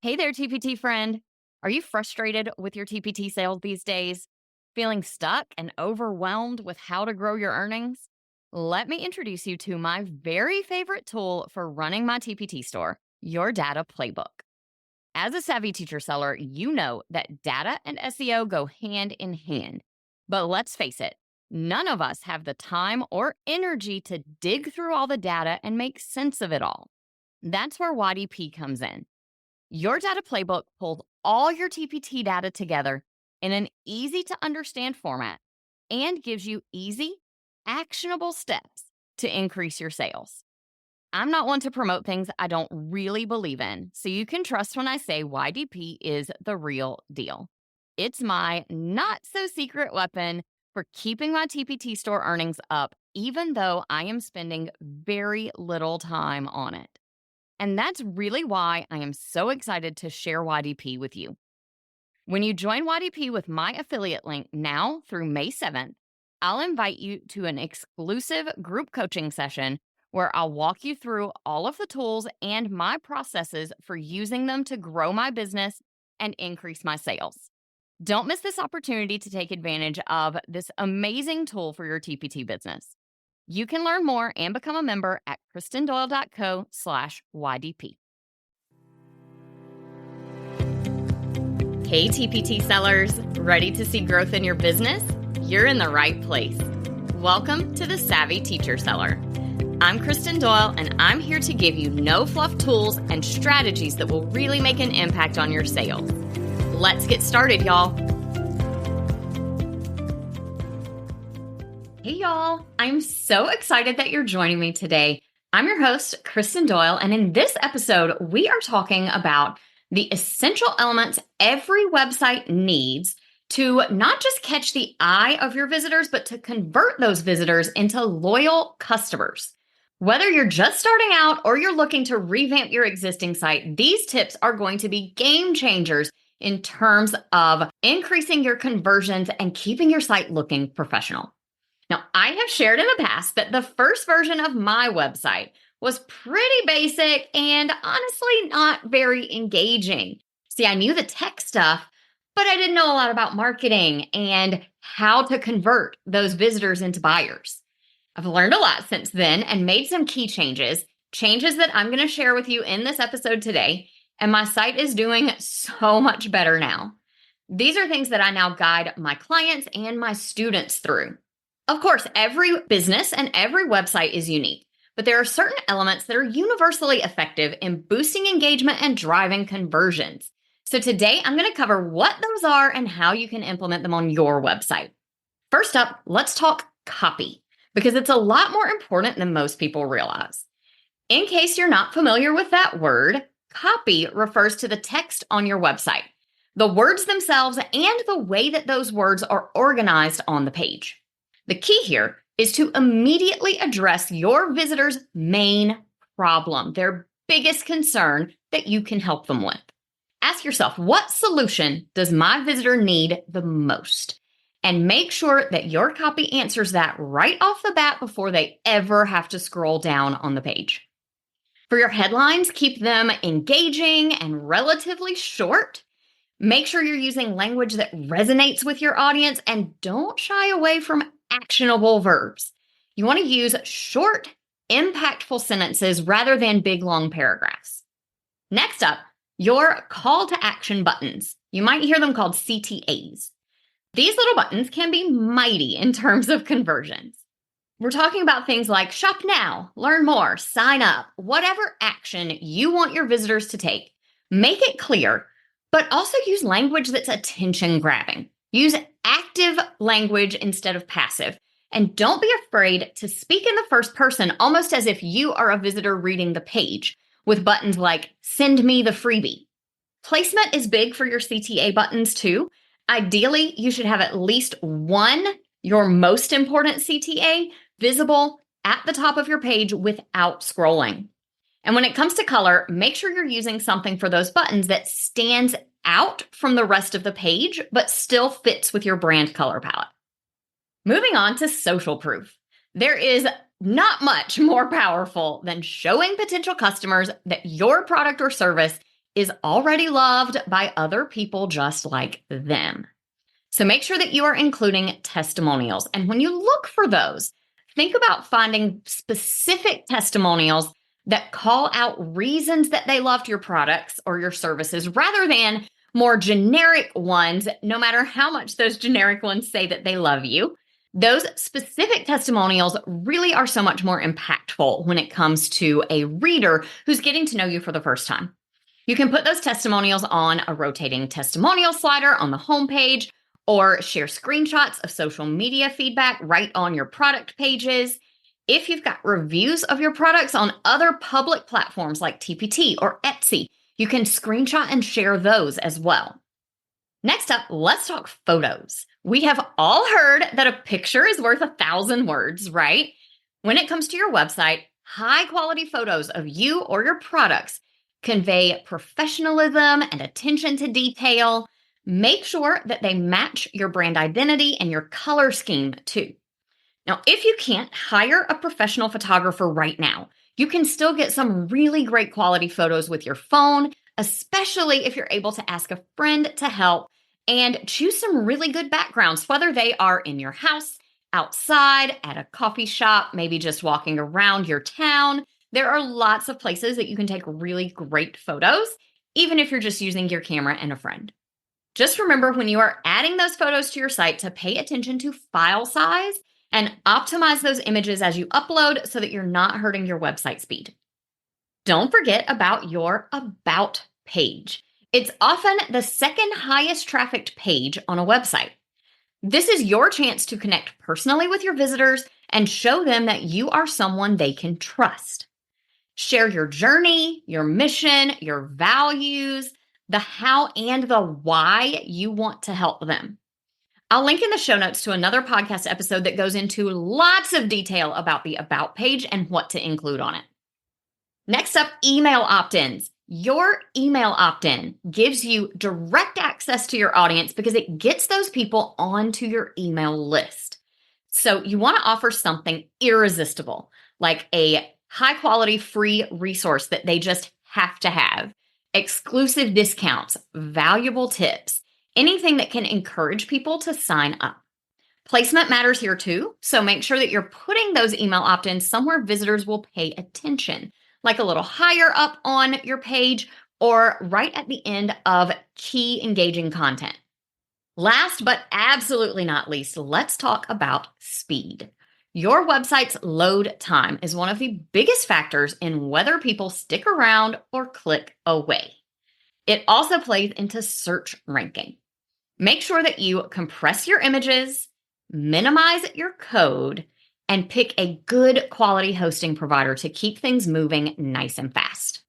Hey there, TPT friend. Are you frustrated with your TPT sales these days? Feeling stuck and overwhelmed with how to grow your earnings? Let me introduce you to my very favorite tool for running my TPT store, your data playbook. As a savvy teacher seller, you know that data and SEO go hand in hand. But let's face it, none of us have the time or energy to dig through all the data and make sense of it all. That's where YDP comes in. Your data playbook pulls all your TPT data together in an easy to understand format and gives you easy, actionable steps to increase your sales. I'm not one to promote things I don't really believe in, so you can trust when I say YDP is the real deal. It's my not so secret weapon for keeping my TPT store earnings up, even though I am spending very little time on it. And that's really why I am so excited to share YDP with you. When you join YDP with my affiliate link now through May 7th, I'll invite you to an exclusive group coaching session where I'll walk you through all of the tools and my processes for using them to grow my business and increase my sales. Don't miss this opportunity to take advantage of this amazing tool for your TPT business. You can learn more and become a member at kristendoyle.co/YDP. Hey, TPT sellers, ready to see growth in your business? You're in the right place. Welcome to the Savvy Teacher Seller. I'm Kristen Doyle, and I'm here to give you no-fluff tools and strategies that will really make an impact on your sales. Let's get started, y'all. Hey, y'all. I'm so excited that you're joining me today. I'm your host, Kristen Doyle, and in this episode, we are talking about the essential elements every website needs to not just catch the eye of your visitors, but to convert those visitors into loyal customers. Whether you're just starting out or you're looking to revamp your existing site, these tips are going to be game changers in terms of increasing your conversions and keeping your site looking professional. Now, I have shared in the past that the first version of my website was pretty basic and honestly not very engaging. See, I knew the tech stuff, but I didn't know a lot about marketing and how to convert those visitors into buyers. I've learned a lot since then and made some key changes that I'm going to share with you in this episode today. And my site is doing so much better now. These are things that I now guide my clients and my students through. Of course, every business and every website is unique, but there are certain elements that are universally effective in boosting engagement and driving conversions. So today, I'm going to cover what those are and how you can implement them on your website. First up, let's talk copy, because it's a lot more important than most people realize. In case you're not familiar with that word, copy refers to the text on your website, the words themselves, and the way that those words are organized on the page. The key here is to immediately address your visitor's main problem, their biggest concern that you can help them with. Ask yourself, what solution does my visitor need the most? And make sure that your copy answers that right off the bat before they ever have to scroll down on the page. For your headlines, keep them engaging and relatively short. Make sure you're using language that resonates with your audience and don't shy away from actionable verbs. You want to use short, impactful sentences rather than big, long paragraphs. Next up, your call to action buttons. You might hear them called CTAs. These little buttons can be mighty in terms of conversions. We're talking about things like shop now, learn more, sign up, whatever action you want your visitors to take. Make it clear, but also use language that's attention grabbing. Use active language instead of passive. And don't be afraid to speak in the first person, almost as if you are a visitor reading the page, with buttons like send me the freebie. Placement is big for your CTA buttons too. Ideally, you should have at least one, your most important CTA, visible at the top of your page without scrolling. And when it comes to color, make sure you're using something for those buttons that stands out from the rest of the page, but still fits with your brand color palette. Moving on to social proof. There is not much more powerful than showing potential customers that your product or service is already loved by other people just like them. So make sure that you are including testimonials. And when you look for those, think about finding specific testimonials that call out reasons that they loved your products or your services rather than more generic ones, no matter how much those generic ones say that they love you. Those specific testimonials really are so much more impactful when it comes to a reader who's getting to know you for the first time. You can put those testimonials on a rotating testimonial slider on the homepage or share screenshots of social media feedback right on your product pages. If you've got reviews of your products on other public platforms like TPT or Etsy, you can screenshot and share those as well. Next up, let's talk photos. We have all heard that a picture is worth 1,000 words, right? When it comes to your website, high quality photos of you or your products convey professionalism and attention to detail. Make sure that they match your brand identity and your color scheme too. Now, if you can't hire a professional photographer right now, you can still get some really great quality photos with your phone, especially if you're able to ask a friend to help and choose some really good backgrounds, whether they are in your house, outside, at a coffee shop, maybe just walking around your town. There are lots of places that you can take really great photos, even if you're just using your camera and a friend. Just remember when you are adding those photos to your site to pay attention to file size and optimize those images as you upload so that you're not hurting your website speed. Don't forget about your About page. It's often the second highest trafficked page on a website. This is your chance to connect personally with your visitors and show them that you are someone they can trust. Share your journey, your mission, your values, the how and the why you want to help them. I'll link in the show notes to another podcast episode that goes into lots of detail about the About page and what to include on it. Next up, email opt-ins. Your email opt-in gives you direct access to your audience because it gets those people onto your email list. So you want to offer something irresistible, like a high-quality free resource that they just have to have, exclusive discounts, valuable tips, anything that can encourage people to sign up. Placement matters here too, so make sure that you're putting those email opt-ins somewhere visitors will pay attention, like a little higher up on your page or right at the end of key engaging content. Last but absolutely not least, let's talk about speed. Your website's load time is one of the biggest factors in whether people stick around or click away. It also plays into search ranking. Make sure that you compress your images, minimize your code, and pick a good quality hosting provider to keep things moving nice and fast.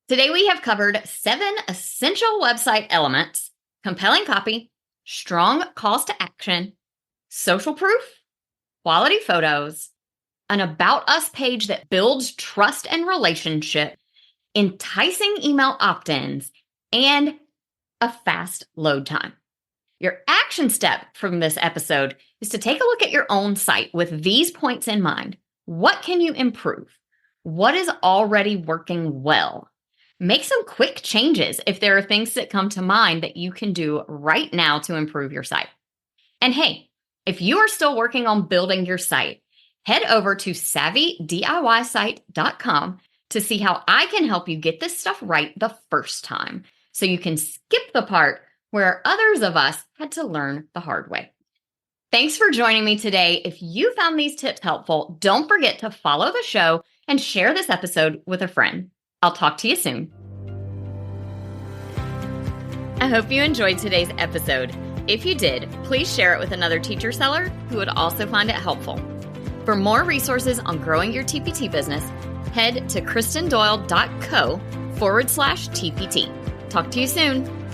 Today we have covered 7 essential website elements: compelling copy, strong calls to action, social proof, quality photos, an About Us page that builds trust and relationship, enticing email opt-ins, and a fast load time. Your action step from this episode is to take a look at your own site with these points in mind. What can you improve? What is already working well? Make some quick changes if there are things that come to mind that you can do right now to improve your site. And hey, if you are still working on building your site, head over to savvydiysite.com to see how I can help you get this stuff right the first time, so you can skip the part where others of us had to learn the hard way. Thanks for joining me today. If you found these tips helpful, don't forget to follow the show and share this episode with a friend. I'll talk to you soon. I hope you enjoyed today's episode. If you did, please share it with another teacher seller who would also find it helpful. For more resources on growing your TPT business, head to kristendoyle.co/TPT. Talk to you soon.